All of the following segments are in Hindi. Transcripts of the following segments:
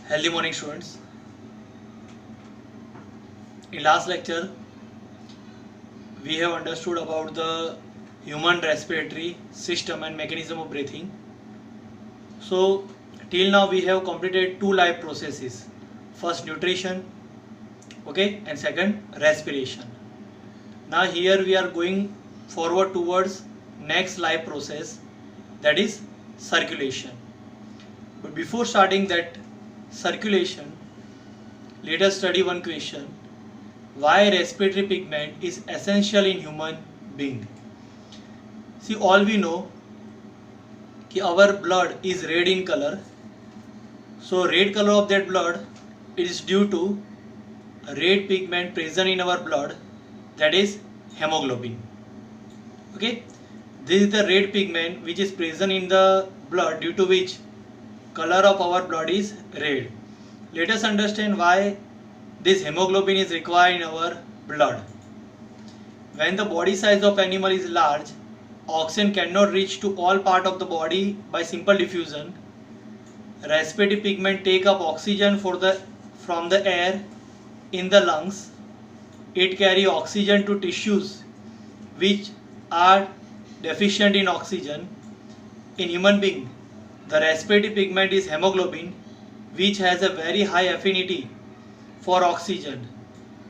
Healthy morning, students. In last lecture, we have understood about the human respiratory system and mechanism of breathing. So, till now we have completed two life processes. First, nutrition, okay, and second, respiration. Now here we are going forward towards next life process, that is circulation. But before starting that circulation, let us study one question. Why respiratory pigment is essential in human being? See, all we know कि our blood is red in color. So red color of that blood is due to red pigment present in our blood, that is hemoglobin. Okay, this is the red pigment which is present in the blood, due to which color of our blood is red. Let us understand why this hemoglobin is required in our blood. When the body size of animal is large, oxygen cannot reach to all part of the body by simple diffusion. Respiratory pigment take up oxygen from the air in the lungs. It carry oxygen to tissues which are deficient in oxygen. In human being, the respiratory pigment is hemoglobin, which has a very high affinity for oxygen.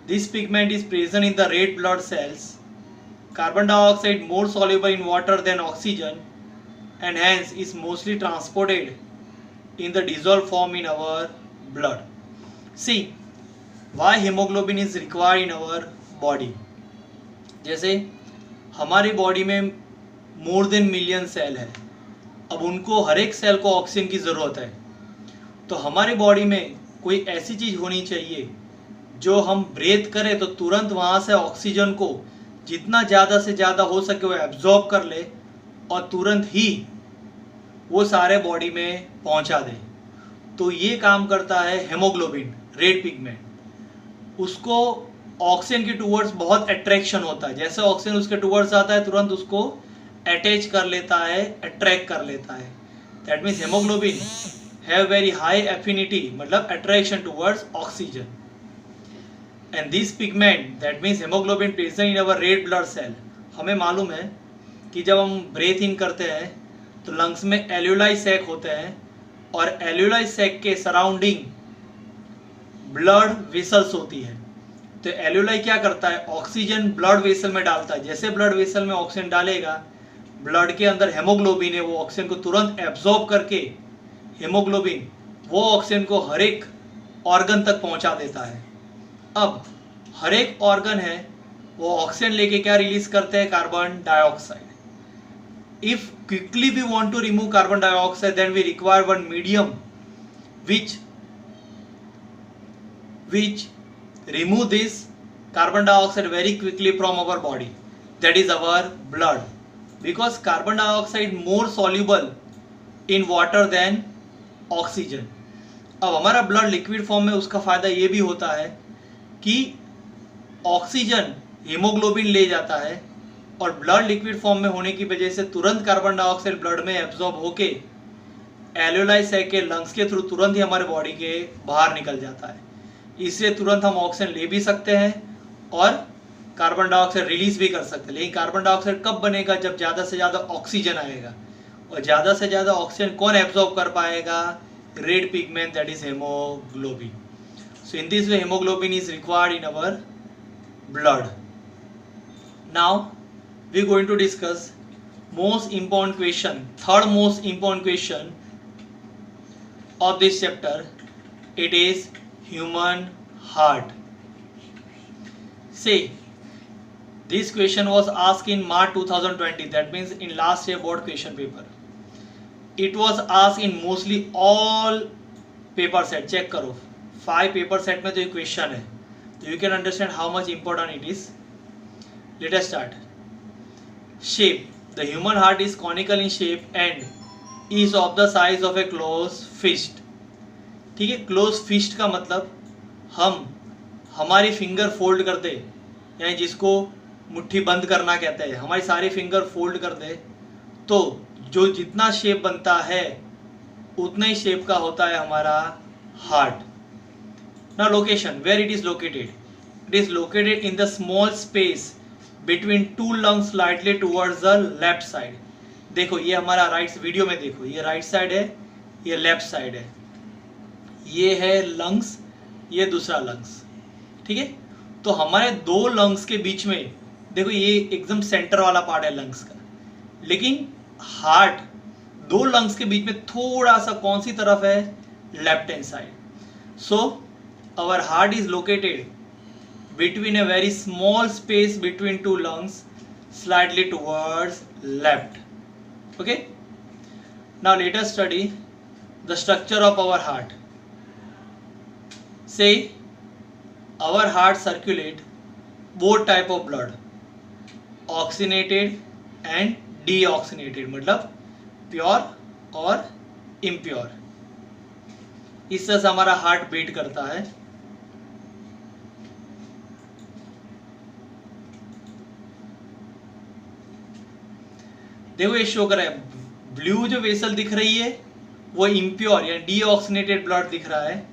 This pigment is present in the red blood cells. Carbon dioxide more soluble in water than oxygen, and hence is mostly transported in the dissolved form in our blood. See, why hemoglobin is required in our body? जैसे हमारी बॉडी में मोर देन मिलियन सेल है, अब उनको हर एक सेल को ऑक्सीजन की ज़रूरत है, तो हमारी बॉडी में कोई ऐसी चीज़ होनी चाहिए जो हम ब्रेथ करें तो तुरंत वहाँ से ऑक्सीजन को जितना ज़्यादा से ज़्यादा हो सके वो एब्जॉर्ब कर ले और तुरंत ही वो सारे बॉडी में पहुँचा दे। तो ये काम करता है हेमोग्लोबिन, रेड पिगमेंट। उसको ऑक्सीजन के टूवर्ड्स बहुत अट्रैक्शन होता है, जैसे ऑक्सीजन उसके टूवर्ड्स आता है तुरंत उसको अटैच कर लेता है, अट्रैक्ट कर लेता है। That means haemoglobin have very high affinity, मतलब attraction towards oxygen. And this pigment, that means haemoglobin present in our red blood cell. हमें मालूम है कि जब हम ब्रेथ इन करते हैं तो लंग्स में एल्यूलाई सैक होते हैं और एल्यूलाई सैक के सराउंडिंग ब्लड वेसल्स होती है। तो एल्यूलाई क्या करता है, ऑक्सीजन ब्लड वेसल में डालता है। जैसे ब्लड वेसल में ऑक्सीजन डालेगा, ब्लड के अंदर हेमोग्लोबिन है, वो ऑक्सीजन को तुरंत एब्जॉर्ब करके हेमोग्लोबिन वो ऑक्सीजन को हर एक ऑर्गन तक पहुंचा देता है। अब हर एक ऑर्गन है वो ऑक्सीजन लेके क्या रिलीज करते हैं, carbon dioxide. If quickly we want to remove carbon dioxide, then we require one medium which remove this carbon dioxide very quickly from our body, that is our blood, because carbon dioxide more soluble in water than oxygen. अब हमारा ब्लड लिक्विड फॉर्म में उसका फ़ायदा ये भी होता है कि ऑक्सीजन हीमोग्लोबिन ले जाता है और ब्लड लिक्विड फॉर्म में होने की वजह से तुरंत कार्बन डाइऑक्साइड ब्लड में एब्जॉर्ब होके एल्यूलाई सैक के लंग्स के थ्रू तुरंत ही हमारे बॉडी के बाहर निकल जाता है। इससे तुरंत हम ऑक्सीजन ले भी सकते हैं और कार्बन डाइऑक्साइड रिलीज भी कर सकते हैं। लेकिन कार्बन डाइऑक्साइड कब बनेगा, जब ज़्यादा से ज़्यादा ऑक्सीजन आएगा, और ज़्यादा से ज़्यादा ऑक्सीजन कौन एब्जॉर्ब कर पाएगा, red pigment, that is haemoglobin. So in this way haemoglobin is required in our blood. Now we going to discuss most important question, third most important question of this chapter. It is human heart. See, this question was asked in March 2020, that means in last year board question paper. It was asked in mostly all paper set. Check करो 5 paper set में तो ये question है, तो you can understand how much important it is. Let us start. Shape. The human heart is conical in shape and is of the size of a closed fist. ठीक है, क्लोज फिस्ट का मतलब हम हमारी फिंगर फोल्ड कर दे, यानी जिसको मुट्ठी बंद करना कहते हैं, हमारी सारी फिंगर फोल्ड कर दे तो जो जितना शेप बनता है उतना ही शेप का होता है हमारा heart. Now location, where it is located? It is located in the small space between two lungs slightly towards the left side. देखो ये हमारा राइट, वीडियो में देखो ये राइट साइड है, ये लेफ्ट साइड है, ये है लंग्स, ये दूसरा लंग्स, ठीक है। तो हमारे दो लंग्स के बीच में देखो ये एकदम सेंटर वाला पार्ट है लंग्स का, लेकिन हार्ट दो लंग्स के बीच में थोड़ा सा कौन सी तरफ है? Left hand side. So our heart is located between a very small space between two lungs slightly towards left. Okay, now let us study the structure of our heart. Say our heart circulate both type of blood, oxygenated and deoxygenated, मतलब प्योर और इम्प्योर। इस तरह से हमारा हार्ट बीट करता है। देखो ये शो कर रहा है, ब्लू जो वेसल दिख रही है वो इम्प्योर या डीऑक्सीनेटेड ब्लड दिख रहा है,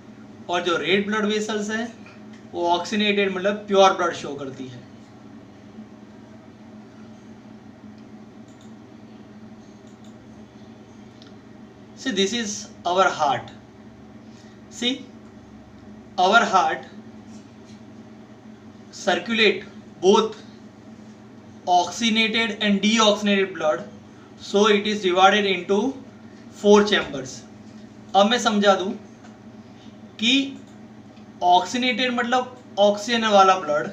और जो रेड ब्लड वेसल्स है वो ऑक्सीनेटेड मतलब प्योर ब्लड शो करती है। See, this is our heart. See, our heart circulate both oxygenated and deoxygenated blood, so it is divided into 4 chambers. अब मैं समझा दूं कि ऑक्सीनेटेड मतलब ऑक्सीजन वाला ब्लड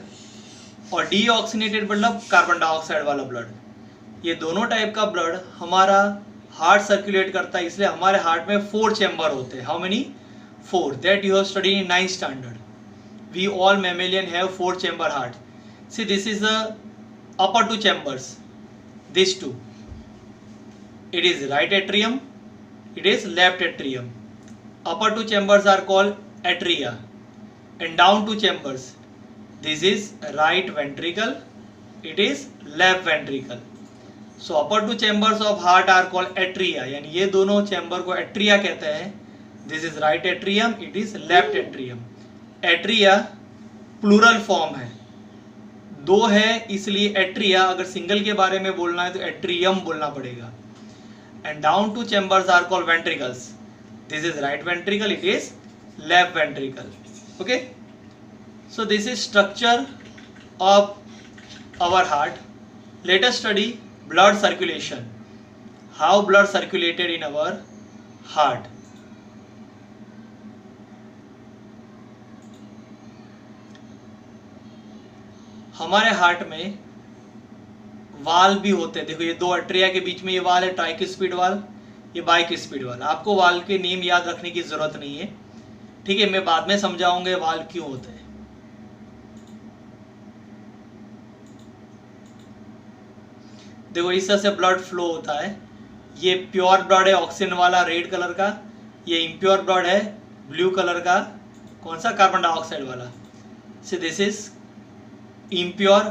और डीऑक्सीनेटेड मतलब कार्बन डाइऑक्साइड वाला ब्लड। ये दोनों टाइप का ब्लड हमारा हार्ट सर्कुलेट करता है, इसलिए हमारे हार्ट में 4 चैम्बर होते हैं। How many? 4. That you have studied in 9th standard. We all mammalian have 4 chamber heart. See this is the upper 2 chambers, these two. It is right atrium, it is left atrium. Upper 2 chambers are called atria, and down 2 chambers, this is right ventricle, it is left ventricle. So upper 2 chambers of heart are called atria, यानी ये दोनों चैम्बर को एट्रिया कहते हैं। This is right atrium, it is left atrium. Atria plural form है, दो है, इसलिए एट्रिया। अगर सिंगल के बारे में बोलना है तो एट्रियम बोलना पड़ेगा। And down two chambers are called ventricles. This is right ventricle, it is left ventricle. Okay, so this is structure of our heart. Let us study blood circulation. How blood circulated in our heart. हमारे हार्ट में वाल भी होते हैं. देखो ये दो अट्रिया के बीच में ये वाल है, ट्राइक्युस्पिड वाल, ये बाइक्युस्पिड वाल. आपको वाल के नेम याद रखने की जरूरत नहीं है, ठीक है, मैं बाद में समझाऊंगा वाल क्यों होते हैं. देखो इस तरह से ब्लड फ्लो होता है. ये प्योर ब्लड है ऑक्सीजन वाला रेड कलर का, ये इम्प्योर ब्लड है ब्लू कलर का, कौन सा? कार्बन डाइऑक्साइड वाला. सो this is impure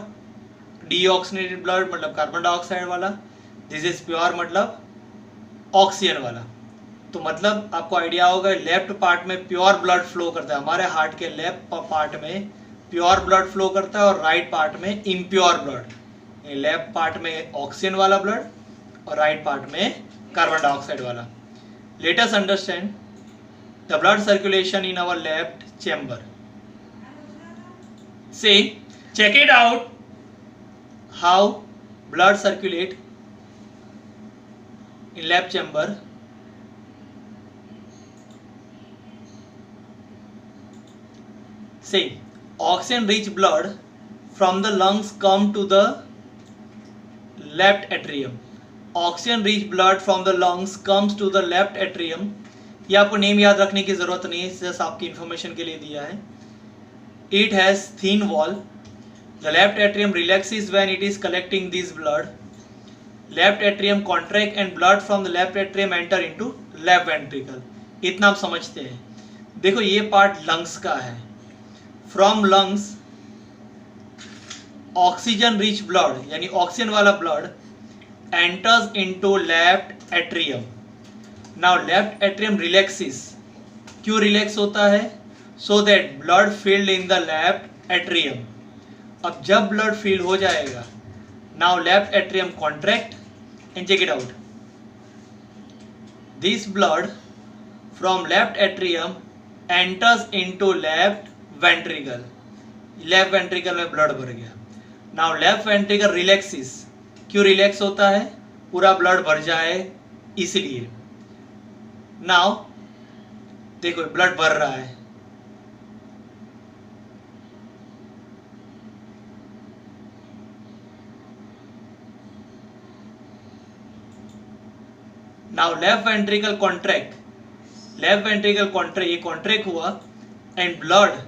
deoxygenated blood मतलब कार्बन डाइऑक्साइड वाला. दिस इज प्योर मतलब ऑक्सीजन वाला. तो मतलब आपको आइडिया होगा लेफ्ट पार्ट में प्योर ब्लड फ्लो करता है. हमारे हार्ट के लेफ्ट पार्ट में प्योर ब्लड फ्लो करता है और राइट पार्ट में इम्प्योर ब्लड. लेफ्ट पार्ट में ऑक्सीजन वाला ब्लड और राइट पार्ट में कार्बन डाइऑक्साइड वाला. Let us understand the blood circulation in our left chamber. से check it out how blood circulate in left chamber. Say oxygen rich blood from the lungs come to the left atrium. Oxygen rich blood from the lungs comes to the left atrium. ये आपको नेम याद रखने की जरूरत नहीं है, जस्ट आपकी इंफॉर्मेशन के लिए दिया है. It has thin wall. The left atrium relaxes when it is collecting this blood. Left atrium contract and blood from the left atrium enter into left ventricle. इतना आप समझते हैं. देखो ये पार्ट लंग्स का है. From lungs oxygen rich blood यानी ऑक्सीजन वाला blood enters into left atrium. Now left atrium relaxes क्यों रिलैक्स होता है? So that blood filled in the left atrium. अब जब ब्लड फील हो जाएगा, now left atrium contract and check it out. This blood from left atrium enters into left ventricle. Left ventricle में ब्लड भर गया. Now left ventricle relaxes. क्यों रिलैक्स होता है? पूरा ब्लड भर जाए इसलिए. नाउ देखो ब्लड भर रहा है. Now left ventricle contract. Left ventricle contract, ये कॉन्ट्रैक्ट हुआ and blood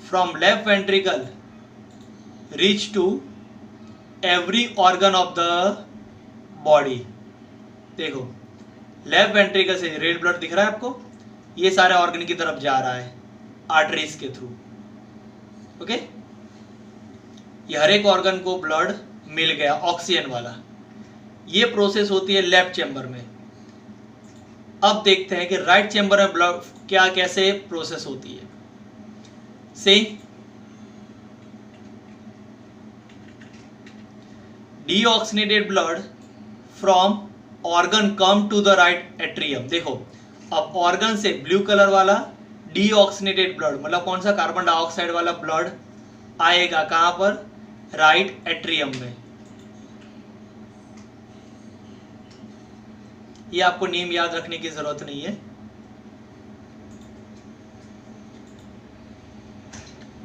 from left ventricle reach to every organ of the body. देखो लेफ्ट वेंट्रिकल से रेड ब्लड दिख रहा है आपको, ये सारे ऑर्गन की तरफ जा रहा है आर्टरीज के थ्रू. ओके, ये हर एक ऑर्गन को ब्लड मिल गया ऑक्सीजन वाला. ये प्रोसेस होती है लेफ्ट चैम्बर में. अब देखते हैं कि राइट चैम्बर में ब्लड क्या कैसे प्रोसेस होती है. से deoxygenated blood from organ come to the right atrium. देखो अब ऑर्गन से ब्लू कलर वाला डीऑक्सीनेटेड ब्लड, मतलब कौन सा, कार्बन डाइऑक्साइड वाला ब्लड आएगा कहां पर? राइट एट्रियम में. ये आपको नेम याद रखने की जरूरत नहीं है.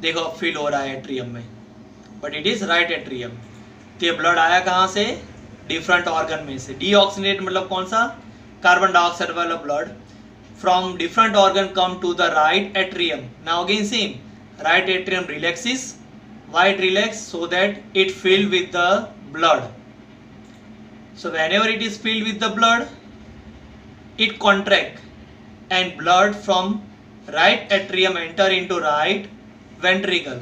देखो अब फील हो रहा है एट्रियम में, but it is right atrium. तो ये ब्लड आया कहां से? डिफरेंट ऑर्गन में से. डीऑक्सीनेट मतलब कौन सा? कार्बन डाइऑक्साइड वाला blood from different organ come to the right atrium. Now again same, right atrium relaxes. Why it relax? So that it filled with the blood. So whenever it is filled with the blood, it contract and blood from right atrium enter into right ventricle.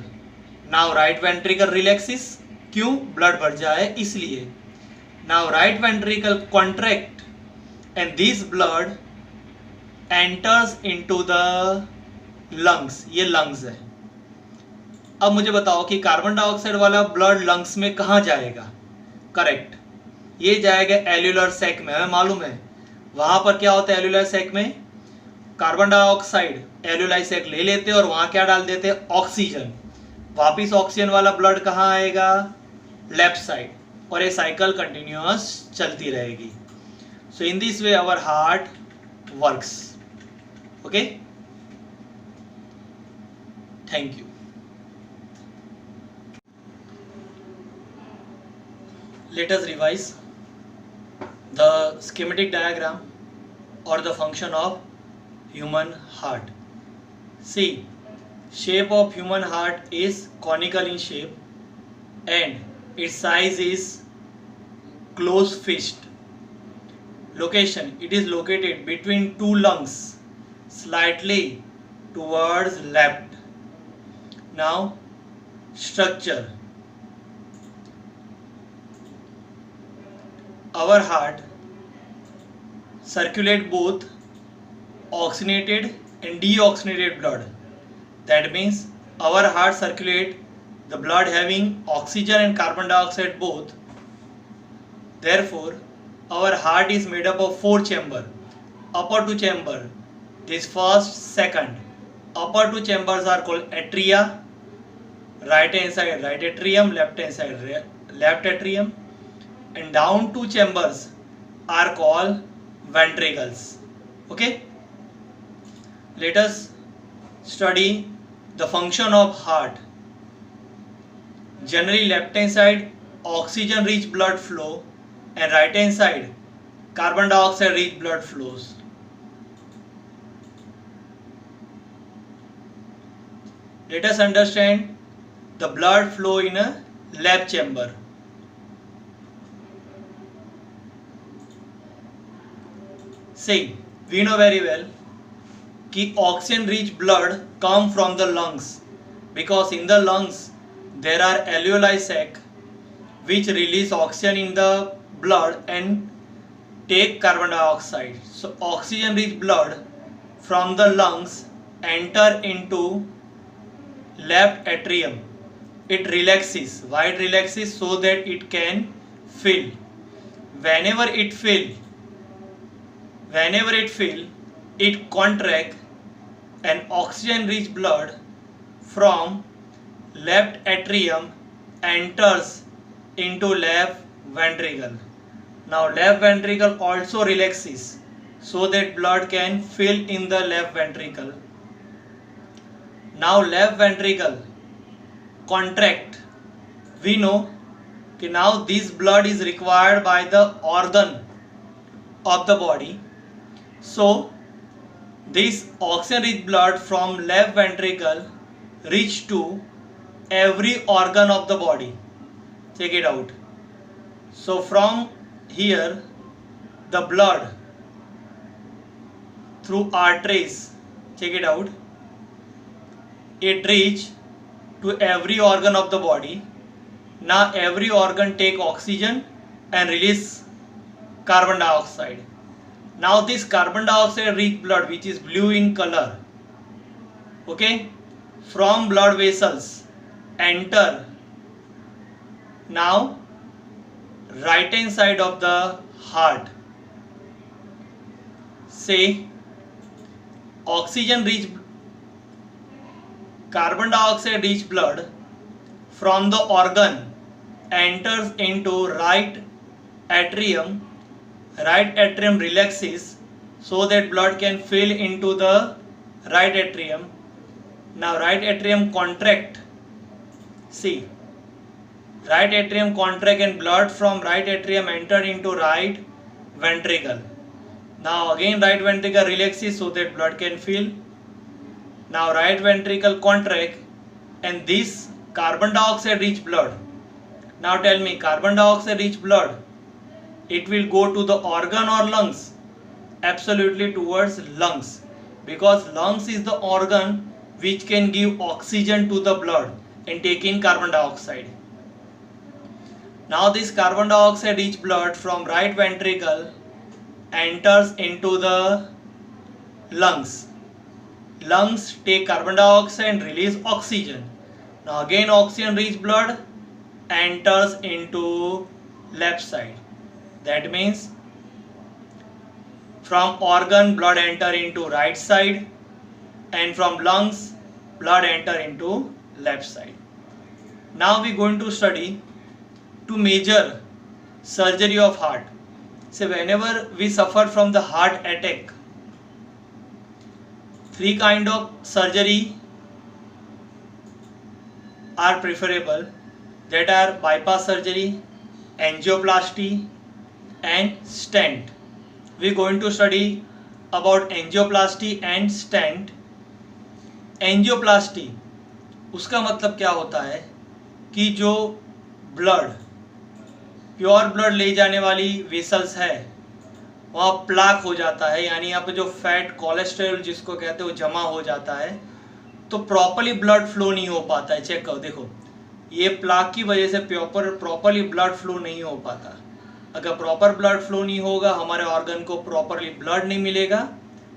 Now right ventricle relaxes. क्यों? ब्लड बढ़ जाए इसलिए. Now right ventricle contract and this blood enters into the lungs. ये lungs है. अब मुझे बताओ कि कार्बन डाइऑक्साइड वाला ब्लड लंग्स में कहाँ जाएगा? करेक्ट, ये जाएगा एल्यूलर सैक में. हमें मालूम है वहां पर क्या होता है एल्यूलर सैक में? कार्बन डाइऑक्साइड एल्यूलर सैक ले लेते हैं और वहां क्या डाल देते हैं? ऑक्सीजन. वापिस ऑक्सीजन वाला ब्लड कहाँ आएगा? Left side. और ये साइकिल कंटिन्यूअस चलती रहेगी. So in this way our heart works. Okay, thank you. Let us revise the schematic diagram or the function of human heart. See, shape of human heart is conical in shape and its size is close fist. Location, it is located between two lungs, slightly towards left. Now structure. Our heart circulate both oxygenated and deoxygenated blood. That means our heart circulate the blood having oxygen and carbon dioxide both. Therefore, our heart is made up of 4 chambers. Upper 2 chamber, this first, second. Upper 2 chambers are called atria. Right hand side right atrium, left hand side left atrium. And down 2 chambers are called ventricles. Okay, let us study the function of heart. Generally left hand side oxygen rich blood flow and right hand side carbon dioxide rich blood flows. Let us understand the blood flow in a left chamber. See, we know very well कि oxygen rich blood come from the lungs because in the lungs there are alveoli sac which release oxygen in the blood and take carbon dioxide. So oxygen rich blood from the lungs enter into left atrium. It relaxes. Why it relaxes? So that it can fill. Whenever it fill, it contract, and oxygen rich blood from left atrium enters into left ventricle. Now left ventricle also relaxes so that blood can fill in the left ventricle. Now left ventricle contract. We know that now this blood is required by the organ of the body. So this oxygen rich blood from left ventricle reach to every organ of the body. Check it out. So from here the blood through arteries, check it out, it reach to every organ of the body. Now every organ take oxygen and release carbon dioxide. Now this carbon dioxide rich blood, which is blue in color, okay, from blood vessels enter now right hand side of the heart. Say oxygen rich carbon dioxide rich blood from the organ enters into right atrium. Right atrium relaxes so that blood can fill into the right atrium. Now right atrium contract. See, right atrium contract and blood from right atrium enter into right ventricle. Now again right ventricle relaxes so that blood can fill. Now right ventricle contract and this carbon dioxide rich blood. Now tell me, carbon dioxide rich blood, it will go to the organ or lungs? Absolutely towards lungs, because lungs is the organ which can give oxygen to the blood and take in carbon dioxide. Now this carbon dioxide rich blood from right ventricle enters into the lungs. Lungs take carbon dioxide and release oxygen. Now again oxygen rich blood enters into left side. That means from organ blood enter into right side, and from lungs blood enter into left side. Now we are going to study two major surgery of heart. So whenever we suffer from the heart attack, three kind of surgery are preferable, that are bypass surgery, angioplasty and stent. We are going to study about angioplasty and stent. Angioplasty, उसका मतलब क्या होता है कि जो ब्लड, प्योर ब्लड ले जाने वाली वेसल्स है वहाँ प्लाक हो जाता है, यानी यहाँ पे जो फैट कोलेस्ट्रॉल जिसको कहते हैं वो जमा हो जाता है, तो प्रॉपरली ब्लड फ्लो नहीं हो पाता है। चेक करो, देखो ये प्लाक की वजह से प्रॉपरली ब्लड फ्लो नहीं हो पाता। अगर प्रॉपर ब्लड फ्लो नहीं होगा, हमारे ऑर्गन को प्रॉपरली ब्लड नहीं मिलेगा,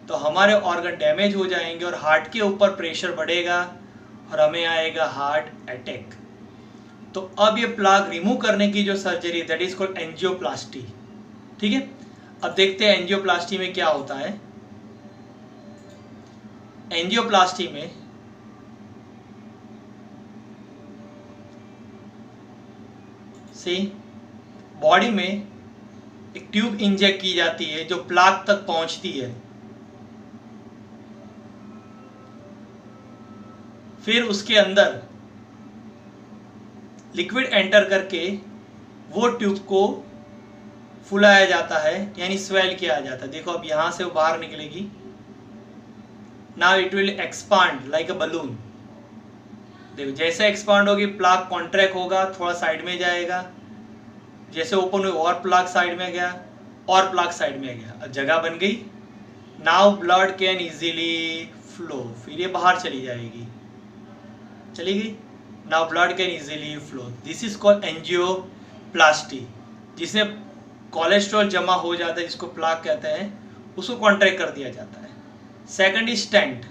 तो हमारे ऑर्गन डैमेज हो जाएंगे और हार्ट के ऊपर प्रेशर बढ़ेगा और हमें आएगा हार्ट अटैक। तो अब ये प्लाक रिमूव करने की जो surgery, that is called angioplasty. ठीक है, अब देखते हैं एंजियोप्लास्टी में क्या होता है। एंजियोप्लास्टी में बॉडी में एक ट्यूब इंजेक्ट की जाती है जो प्लाक तक पहुंचती है। फिर उसके अंदर लिक्विड एंटर करके वो ट्यूब को फुलाया जाता है, यानी स्वेल किया जाता है। देखो अब यहां से वो बाहर निकलेगी। Now it will expand like a balloon. देखो जैसे एक्सपांड होगी, प्लाक कॉन्ट्रैक्ट होगा, थोड़ा साइड में जाएगा, जैसे ओपन हुई और प्लाक साइड में गया और प्लाक साइड में गया, जगह बन गई। Now blood can easily flow, फिर ये बाहर चली जाएगी, चली गई। Now blood can easily flow, this is called angioplasty. जिसमें कोलेस्ट्रॉल जमा हो जाता है, जिसको प्लाक कहते हैं, उसको कॉन्ट्रैक्ट कर दिया जाता है। Second is stent.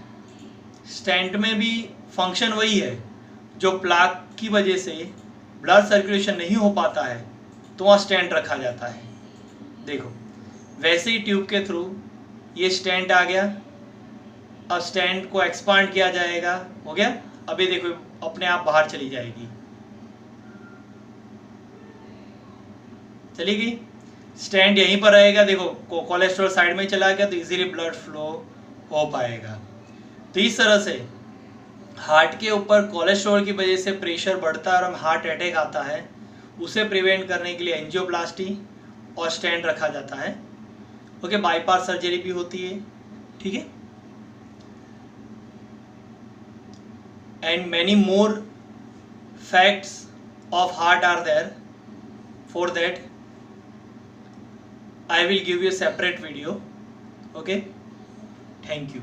स्टेंट में भी फंक्शन वही है, जो प्लाक की वजह से ब्लड सर्कुलेशन नहीं हो पाता है तो वहाँ स्टेंट रखा जाता है। देखो वैसे ही ट्यूब के थ्रू ये स्टेंट आ गया, अब स्टेंट को एक्सपांड किया जाएगा, हो गया। अभी देखो अपने आप बाहर चली जाएगी, चली गई। स्टेंट यहीं पर रहेगा, देखो कोलेस्ट्रॉल साइड में चला गया तो इजीली ब्लड फ्लो हो पाएगा। तो इस तरह से हार्ट के ऊपर कोलेस्ट्रॉल की वजह से प्रेशर बढ़ता है और हार्ट अटैक आता है, उसे प्रिवेंट करने के लिए एंजियोप्लास्टी और स्टेंट रखा जाता है। ओके, बाईपास सर्जरी भी होती है, ठीक है। And many more facts of heart are there, for that I will give you a separate video. Okay, thank you.